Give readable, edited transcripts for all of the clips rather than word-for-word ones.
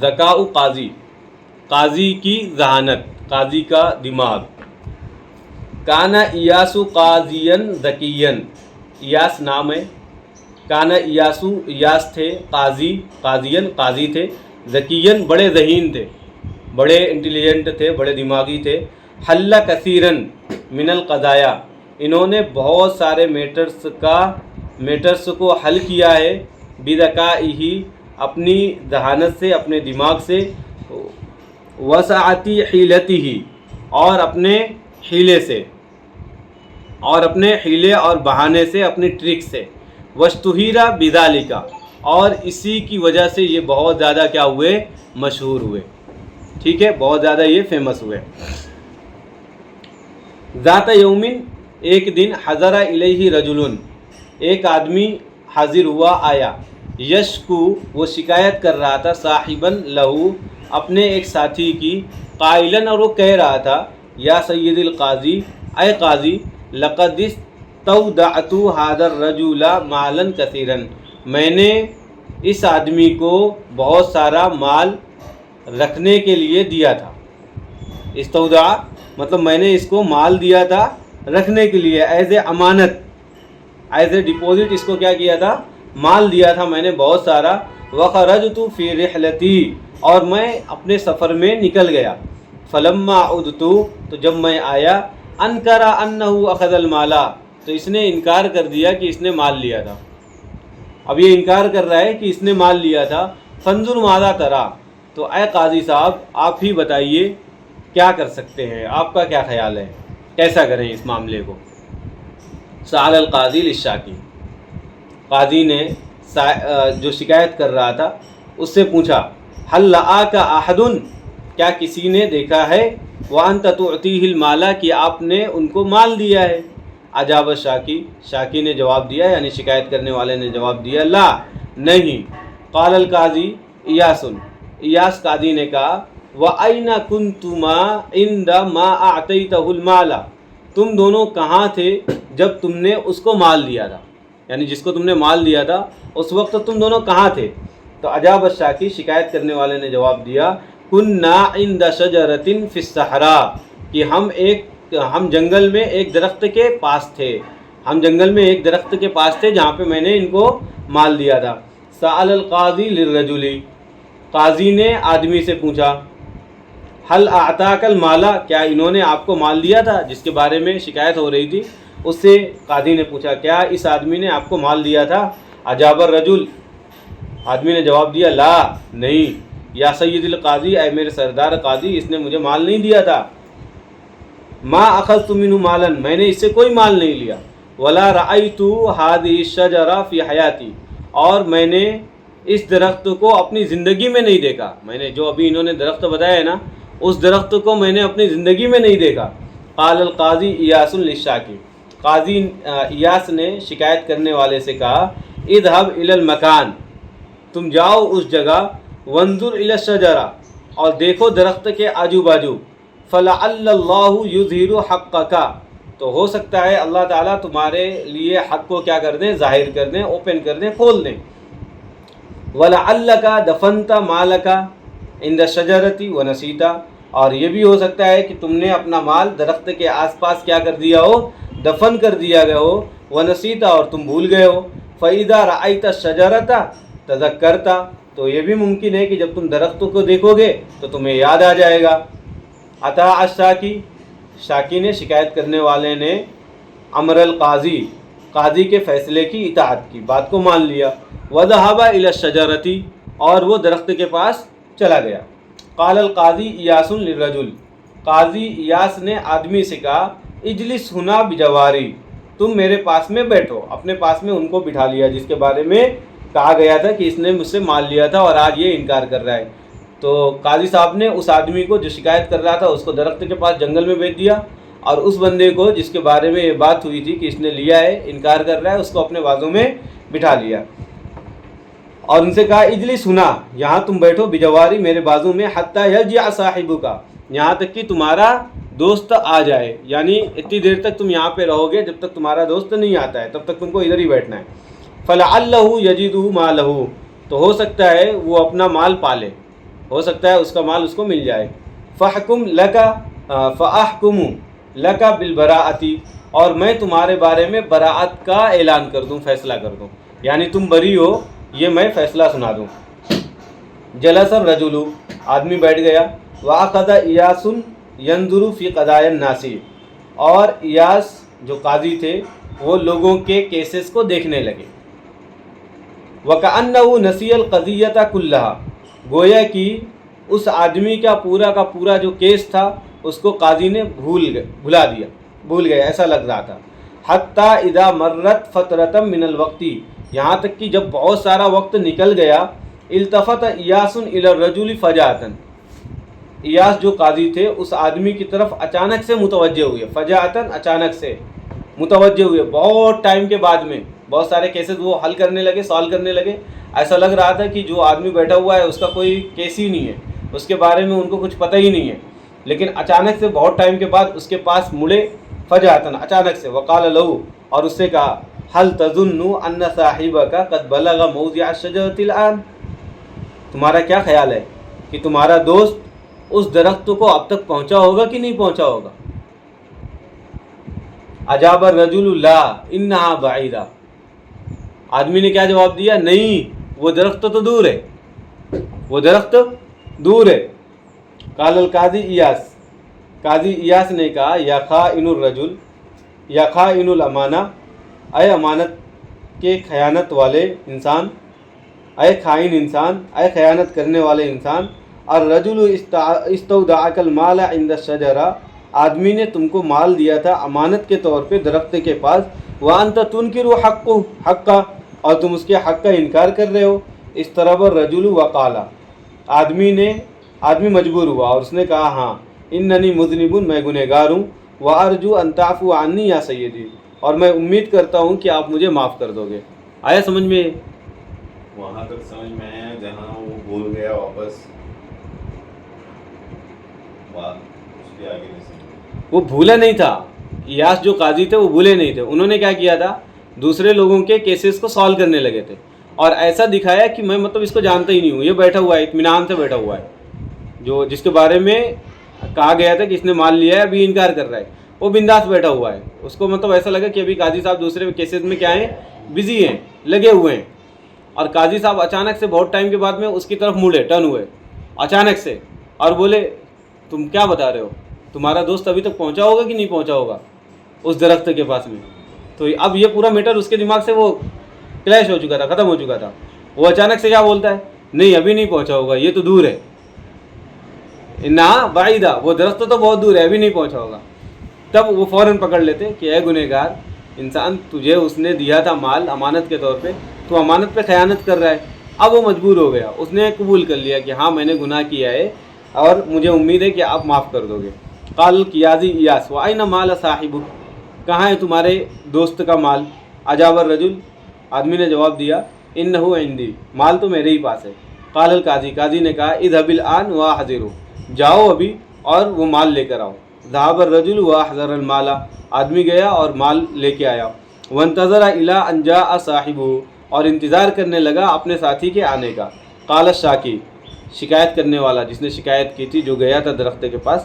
ذکاء قاضی، قاضی کی ذہانت، قاضی کا دماغ. کانا ایاس قاضین ذکین، ایاس نام ہے. کانا ایاسو، ایاس تھے. قاضی، قاضین قاضی تھے. ذکین بڑے ذہین تھے، بڑے انٹیلیجنٹ تھے، بڑے دماغی تھے. حل کثیرن من القضایا، انہوں نے بہت سارے میٹرز کو حل کیا ہے. بذکائہ، اپنی ذہانت سے، اپنے دماغ سے. وسعتی حیلتہ، اور اپنے حیلے سے، اور اپنے حیلے اور بہانے سے، اپنی ٹرک سے. واشتہر بذالک، اور اسی کی وجہ سے یہ بہت زیادہ کیا ہوئے؟ مشہور ہوئے. ٹھیک ہے، بہت زیادہ یہ فیمس ہوئے. ذات یومن، ایک دن. حضر الیہ رجل، ایک آدمی حاضر ہوا، آیا. یشکو، وہ شکایت کر رہا تھا. صاحباً لہو، اپنے ایک ساتھی کی. قائلاً، اور وہ کہہ رہا تھا. یا سید القاضی، اے قاضی. لقد استودعت هذا الرجل مالا کثیرا، میں نے اس آدمی کو بہت سارا مال رکھنے کے لیے دیا تھا. استودع مطلب میں نے اس کو مال دیا تھا رکھنے کے لیے، ایز اے امانت، ایز اے ڈپوزٹ. اس کو کیا کیا تھا؟ مال دیا تھا میں نے بہت سارا. وخرجت فی رحلتی، اور میں اپنے سفر میں نکل گیا. فلما عدت، تو جب میں آیا. انکر انہ اخذ المال، تو اس نے انکار کر دیا کہ اس نے مال لیا تھا. اب یہ انکار کر رہا ہے کہ اس نے مال لیا تھا. فانظر ماذا ترى، تو اے قاضی صاحب آپ ہی بتائیے کیا کر سکتے ہیں، آپ کا کیا خیال ہے، کیسا کریں اس معاملے کو. سأل القاضی للشاکی، قاضی نے جو شکایت کر رہا تھا اس سے پوچھا. حل لآک احد، کیا کسی نے دیکھا ہے؟ وانت تعطیہ المال، کہ آپ نے ان کو مال دیا ہے. اجاب الشاکی، شاکی نے جواب دیا، یعنی شکایت کرنے والے نے جواب دیا. لا، نہیں. قال القاضی ایاس، ایاس قاضی نے کہا. وَأَيْنَ كُنْتُمَا عِنْدَ مَا أَعْطَيْتَهُ الْمَالَ، تم دونوں کہاں تھے جب تم نے اس کو مال دیا تھا، یعنی جس کو تم نے مال دیا تھا اس وقت تم دونوں کہاں تھے؟ تو اجاب الشاکی، شکایت کرنے والے نے جواب دیا. كُنَّا عِنْدَ شَجَرَةٍ فِي الصَّحْرَاء، کہ ہم جنگل میں ایک درخت کے پاس تھے، ہم جنگل میں ایک درخت کے پاس تھے جہاں پہ میں نے ان کو مال دیا تھا. سأل القاضی للرجل، قاضی نے آدمی سے پوچھا. حل اعطاک المال، کیا انہوں نے آپ کو مال دیا تھا جس کے بارے میں شکایت ہو رہی تھی؟ اس سے قاضی نے پوچھا کیا اس آدمی نے آپ کو مال دیا تھا؟ اجاب الرجل، آدمی نے جواب دیا. لا، نہیں. یا سید القاضی، اے میرے سردار قاضی، اس نے مجھے مال نہیں دیا تھا. ما اخذت منہ مالا، میں نے اس سے کوئی مال نہیں لیا. ولا رأیت هذه الشجرة فی حیاتی، اور میں نے اس درخت کو اپنی زندگی میں نہیں دیکھا. میں نے جو ابھی انہوں نے درخت بتایا ہے نا، اس درخت کو میں نے اپنی زندگی میں نہیں دیکھا. قال القاضی ایاس للشاکی، قاضی ایاس نے شکایت کرنے والے سے کہا. اذهب الى المکان، تم جاؤ اس جگہ. وانظر الى الشجرہ، اور دیکھو درخت کے آجو باجو. فلعل اللہ یظہر حقک، تو ہو سکتا ہے اللہ تعالیٰ تمہارے لیے حق کو کیا کر دیں؟ ظاہر کر دیں، اوپن کر دیں، کھول دیں. وَلَعَلَّكَ دَفَنْتَ مَالَكَ عِنْدَ الشَّجَرَةِ وَنَسِيتَ، اور یہ بھی ہو سکتا ہے کہ تم نے اپنا مال درخت کے آس پاس کیا کر دیا ہو؟ دفن کر دیا گیا ہو. وَنَسِيتَ، اور تم بھول گئے ہو. فَإِذَا رَأَيْتَ الشَّجَرَةَ تَذَكَّرْتَ، تو یہ بھی ممکن ہے کہ جب تم درختوں کو دیکھو گے تو تمہیں یاد آ جائے گا. اطاع الشاکی، شاکی نے، شکایت کرنے والے نے، امر القاضی، قاضی کے فیصلے کی اطاعت کی، بات کو مان لیا. وذهب الى الشجرة، اور وہ درخت کے پاس چلا گیا. قال القاضی ایاس للرجل، قاضی ایاس نے آدمی سے کہا. اجلس ہنا بجواری، تم میرے پاس میں بیٹھو. اپنے پاس میں ان کو بٹھا لیا جس کے بارے میں کہا گیا تھا کہ اس نے مجھ سے مال لیا تھا اور آج یہ انکار کر رہا ہے. تو قاضی صاحب نے اس آدمی کو جو شکایت کر رہا تھا اس کو درخت کے پاس جنگل میں بھیج دیا، اور اس بندے کو جس کے بارے میں یہ بات ہوئی تھی کہ اس نے لیا ہے، انکار کر رہا ہے، اس کو اپنے بازو میں بٹھا لیا. اور ان سے کہا اجلس ہنا، یہاں تم بیٹھو، بجواری، میرے بازو میں. حتی یرجع صاحبک، یہاں تک کہ تمہارا دوست آ جائے، یعنی اتنی دیر تک تم یہاں پہ رہو گے جب تک تمہارا دوست نہیں آتا ہے، تب تک تم کو ادھر ہی بیٹھنا ہے. فلعلہ یجدہ مالہ، تو ہو سکتا ہے وہ اپنا مال پالے. ہو سکتا ہے اس کا مال اس کو مل جائے. فحکم لکا فاحکم لکا بالبراءتی، اور میں تمہارے بارے میں براعت کا اعلان کر دوں، فیصلہ کر دوں، یعنی تم بری ہو، یہ میں فیصلہ سنا دوں. جلس الرجل، آدمی بیٹھ گیا. واخذ ایاس ينظر في قضايا الناس، اور ایاس جو قاضی تھے وہ لوگوں کے کیسز کو دیکھنے لگے. وَكَأَنَّهُ نَسِيَ الْقَضِيَّةَ كُلَّهَا، گویا کہ اس آدمی کا پورا جو کیس تھا اس کو قاضی نے بھول گیا، ایسا لگ رہا تھا. حتیٰ اذا مرت فترۃ من الوقت، یہاں تک کہ جب بہت سارا وقت نکل گیا. التفت ایاس الی الرجل فجأۃ، ایاس جو قاضی تھے اس آدمی کی طرف اچانک سے متوجہ ہوئے. فجأۃ، اچانک سے متوجہ ہوئے، بہت ٹائم کے بعد میں بہت سارے کیسز وہ حل کرنے لگے، سالو کرنے لگے. ایسا لگ رہا تھا کہ جو آدمی بیٹھا ہوا ہے اس کا کوئی کیس ہی نہیں ہے، اس کے بارے میں ان کو کچھ پتہ ہی نہیں ہے. لیکن اچانک سے بہت ٹائم کے بعد اس کے پاس مڑے، فجأۃ، اچانک سے. وقال له، اور اس سے کہا، هل تظن ان صاحبك قد بلغ موضع الشجرة الآن، تمہارا کیا خیال ہے کہ تمہارا دوست اس درخت کو اب تک پہنچا ہوگا کہ نہیں پہنچا ہوگا. اجاب الرجل لا انها بعیدہ، آدمی نے کیا جواب دیا؟ نہیں، وہ درخت تو دور ہے، وہ درخت دور ہے. قال القاضی ایاس، قاضی ایاس نے کہا، یا خائن الرجل، یا خائن الامانہ، اے امانت کے خیانت والے انسان، اے خائن انسان، اے خیانت کرنے والے انسان. الرجل استودعک المال عند الشجرہ، آدمی نے تم کو مال دیا تھا امانت کے طور پہ درخت کے پاس. وانت تنکر حقہ، اور تم اس کے حق کا انکار کر رہے ہو. استرب الرجل وقال، آدمی مجبور ہوا اور اس نے کہا، ہاں، اننی مذنب، میں گنہگار ہوں. وارجو ان تعفو عنی یا سیدی، اور میں امید کرتا ہوں کہ آپ مجھے معاف کر دو گے. آیا سمجھ میں؟ وہاں تک سمجھ میں آیا جہاں وہ بھول گیا واپس، بات اس کے آگے نہیں سمجھ. وہ بھولا نہیں تھا، ایاس جو قاضی تھے وہ بھولے نہیں تھے. انہوں نے کیا کیا تھا؟ دوسرے لوگوں کے کیسز کو سالو کرنے لگے تھے اور ایسا دکھایا کہ میں اس کو جانتا ہی نہیں ہوں، یہ بیٹھا ہوا ہے، اطمینان سے بیٹھا ہوا ہے، جو جس کے بارے میں کہا گیا تھا کہ اس نے مال لیا ہے، ابھی انکار کر رہا ہے، وہ بنداس بیٹھا ہوا ہے. اس کو ایسا لگا کہ ابھی قاضی صاحب دوسرے کیسز میں کیا ہیں، بزی ہیں، لگے ہوئے ہیں. اور قاضی صاحب اچانک سے بہت ٹائم کے بعد میں اس کی طرف مڑے، ٹرن ہوئے اچانک سے، اور بولے، تم کیا بتا رہے ہو؟ تمہارا دوست ابھی تک پہنچا ہوگا کہ نہیں پہنچا ہوگا اس درخت کے پاس میں. تو اب یہ پورا میٹر اس کے دماغ سے وہ کلیش ہو چکا تھا، ختم ہو چکا تھا. وہ اچانک سے کیا بولتا ہے؟ نہیں، ابھی نہیں پہنچا ہوگا، یہ تو دور ہے. نہ بعیدہ، وہ درخت تو بہت دور ہے، ابھی نہیں پہنچا ہوگا. تب وہ فوراً پکڑ لیتے کہ اے گنہگار انسان، تجھے اس نے دیا تھا مال امانت کے طور پہ، تو امانت پہ خیانت کر رہا ہے. اب وہ مجبور ہو گیا، اس نے قبول کر لیا کہ ہاں میں نے گناہ کیا ہے اور مجھے امید ہے کہ آپ معاف کر دو گے. قال القاضی ایاس وَأَيْنَ مَالَ صَاحِبُكَ، کہاں ہے تمہارے دوست کا مال؟ اجاب الرجل، آدمی نے جواب دیا، انه عندی، مال تو میرے ہی پاس ہے. قال القاضی، قاضی نے کہا، اذهب الآن وأحضره، جاؤ ابھی اور وہ مال لے کر آؤ. ذهب الرجل وأحضر المال، آدمی گیا اور مال لے کے آیا. وانتظر إلى أن جاء صاحبه، اور انتظار کرنے لگا اپنے ساتھی کے آنے کا. قال الشاکی، شکایت کرنے والا جس نے شکایت کی تھی، جو گیا تھا درخت کے پاس،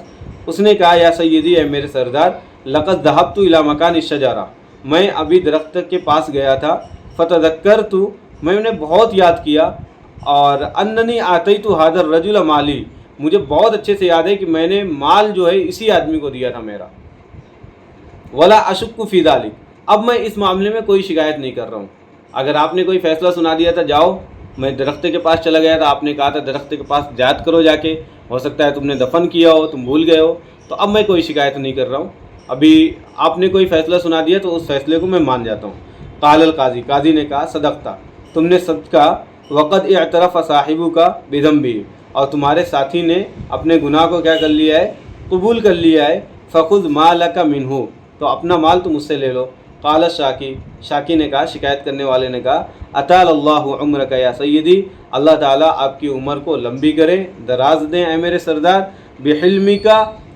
اس نے کہا، یا سیدی، اے میرے سردار، لقد ذهبت الى مکان الشجرہ، میں ابھی درخت کے پاس گیا تھا. فتذکرت، میں نے بہت یاد کیا، اور اننی آتیت هذا الرجل مالی، مجھے بہت اچھے سے یاد ہے کہ میں نے مال جو ہے اسی آدمی کو دیا تھا میرا. ولا اشک فی ذلک، اب میں اس معاملے میں کوئی شکایت نہیں کر رہا ہوں. اگر آپ نے کوئی فیصلہ سنا دیا تھا، جاؤ، میں درخت کے پاس چلا گیا تھا، آپ نے کہا تھا درخت کے پاس جات کرو جا کے، ہو سکتا ہے تم نے دفن کیا ہو، تم بھول گئے ہو، تو اب میں کوئی شکایت نہیں کر رہا ہوں. ابھی آپ نے کوئی فیصلہ سنا دیا تو اس فیصلے کو میں مان جاتا ہوں. قال القاضی، قاضی نے کہا، صدقتا، تم نے سچ کہا. وقد اعترف صاحبک بذنبہ، اور تمہارے ساتھی نے اپنے گناہ کو کیا کر لیا ہے؟ قبول کر لیا ہے. فخذ ما لک منہ، تو اپنا مال تم اس سے لے لو. قال الشاکی، شاکی نے کہا، شکایت کرنے والے نے کہا، اطال اللہ عمرک یا سیدی، اللہ تعالیٰ آپ کی عمر کو لمبی کرے، دراز دیں اے میرے سردار. بحلمک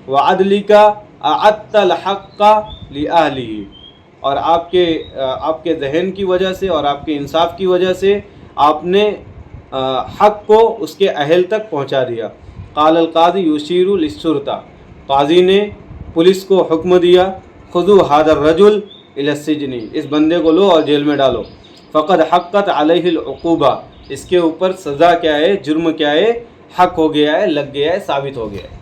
وعدلک اعدت الحق لأہلہ، اور آپ کے ذہن کی وجہ سے اور آپ کے انصاف کی وجہ سے آپ نے حق کو اس کے اہل تک پہنچا دیا۔ قال القاضی یشیر للشرطہ، قاضی نے پولیس کو حکم دیا، خذوا ھذا الرجل الی السجن، اس بندے کو لو اور جیل میں ڈالو۔ فقد حقت علیہ العقوبہ، اس کے اوپر سزا کیا ہے، جرم کیا ہے، حق ہو گیا ہے، لگ گیا ہے، ثابت ہو گیا ہے۔